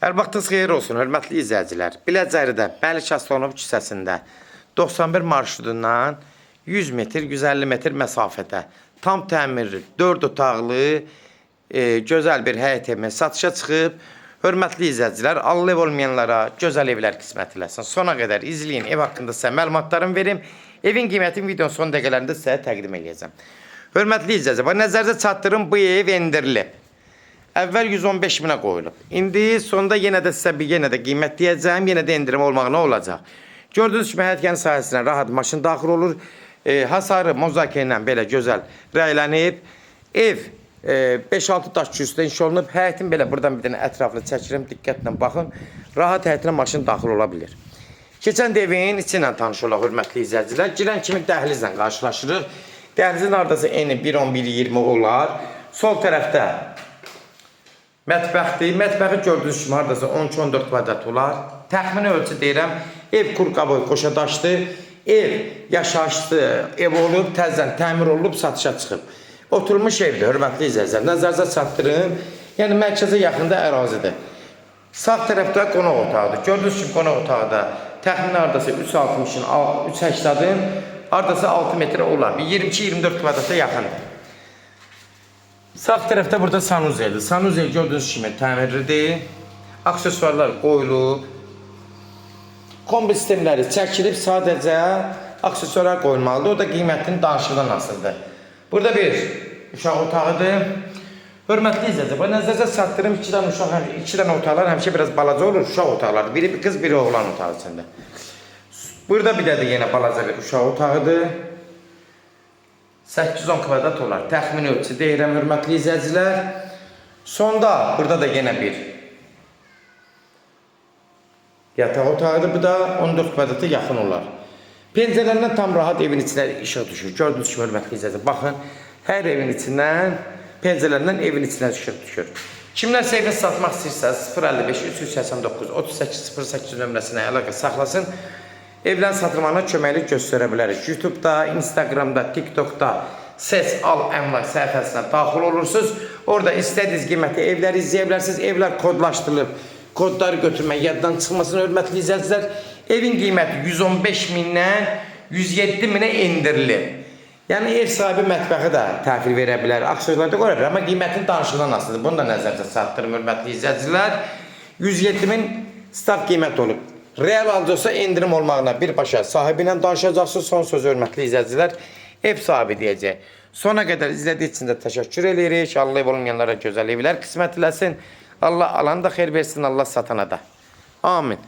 Hər vaxtınız xeyir olsun, hörmətli izləyicilər. Biləcəridə Məlik Aslanov küçəsində 91 marşrutundan 100 metr, 150 metr məsafədə tam təmirli, 4 otaqlı, gözəl bir həyət evi satışa çıxıb. Hörmətli izləyicilər, Allah ev olmayanlara gözəl evlər qismət eləsin. Sona qədər izləyin, ev haqqında sizə məlumatlarımı verim. Evin qiymətini videonun son dəqiqələrində sizə təqdim edəcəm. Hörmətli izləyicilər, nəzərinizə çatdırım, bu ev endirilib. Əvvəl 115 minə qoyulub. İndi sonda yenə də sizə yenə də qiymət deyəcəm, yenə də endirim olmağına olacaq. Gördüyünüz kimi həyətgənin sahəsinə rahat maşın daxil olur. Hasarı mozakə ilə belə gözəl rəylənib. Ev 5-6 daş kürsüdə inşa olunub. Həyətin belə buradan bir dənə ətraflı çəkirim, diqqətlə baxın. Rahat həyətinə maşın daxil ola bilir. Keçən də evin içi ilə tanış olaq, hörmətli izləyicilər. Girən kimi dəhlizlə qarşılaşırıq. Dəhlizin ardası eni 1.10-1.20 olar. Sol tərəfdə mətbəxdir. Mətbəxi gördüyünüz kimi hardasa 13-14 kvadrat olar. Təxmini ölçü deyirəm. Ev kurqaboy qoşadaşdır. Ev yaşayışlı ev olub, təzədən təmir olub, satışa çıxıb. Oturmuş evdir, hörmətli izləyicilər. Nəzərinizə çatdırım. Yəni mərkəzə yaxında ərazidir. Sağ tərəfdə qonaq otağıdır. Gördüyünüz kimi qonaq otağıda təxmini hardasa 3.60-ın 3.80-ın hardasa 6 metrə olar. 22-24 kvadrata yaxındır. Sağ tərəfdə burada sanuzeldir. Sanuzel gördüyünüz kimi təmirlidir. Aksesuarlar qoyulub. Kombi sistemləri çəkilib, sadəcə aksesuarlar qoyulmalıdır. O da qiymətinin danışıqdan asılıdır. Burada bir uşaq otağıdır. Hörmətli izləyicilər, nəzərinizə çatdırım, 2 dənə otaqlar həmişə biraz balaca olur, uşaq otaqlardır. Biri qız, biri oğlan otağı içində. Burada bir də yenə balaca bir uşaq otağıdır. 810 kvadrat olar. Təxmini ölçü deyirəm, hörmətli izləyicilər. Sonda burada da yenə bir yataq otağıdır. Bu da 14 kvadrata yaxın olar. Pəncərələrindən tam rahat evin içinə işıq düşür. Gördüyünüz kimi, hörmətli izləyicilər. Baxın, hər evin içindən, pəncərələrindən evin içinə işıq düşür. Kimlərsə evini satmaq istəyirsəz 055 389 38 08 nömrəsinə əlaqə saxlasın. Evlərin satılmağına köməklik göstərə bilərik. YouTube'da, Instagram'da, TikTok'da Ses Al Əmlak səhifəsinə daxil olursunuz. Orada istədiyiniz qiyməti evləri izləyə bilərsiniz. Evlər kodlaşdırılıb. Kodları götürmək yaddan çıxmasın, hörmətli izləyicilər. Evin qiyməti 115 mindən 107 minə endirilib. Yəni ev sahibi mətbəxi də təhvil verə bilər, aksiyonlar da qoya bilər. Amma qiymətin danışıqdan asılıdır. Bunu da nəzərdə çatdırım, hörmətli izləyicilər. 107 min start qiymət olub. Real alıcısa endirim olmağına birbaşa sahibi ilə danışacaqsınız. Son sözü, hörmətli izləyicilər, ev sahibi deyəcək. Sona qədər izlədiyi üçün də təşəkkür edirik. Allah ev olmayanlara gözəl evlər qismət eləsin. Allah alanı da xeyir versin, Allah satana da. Amin.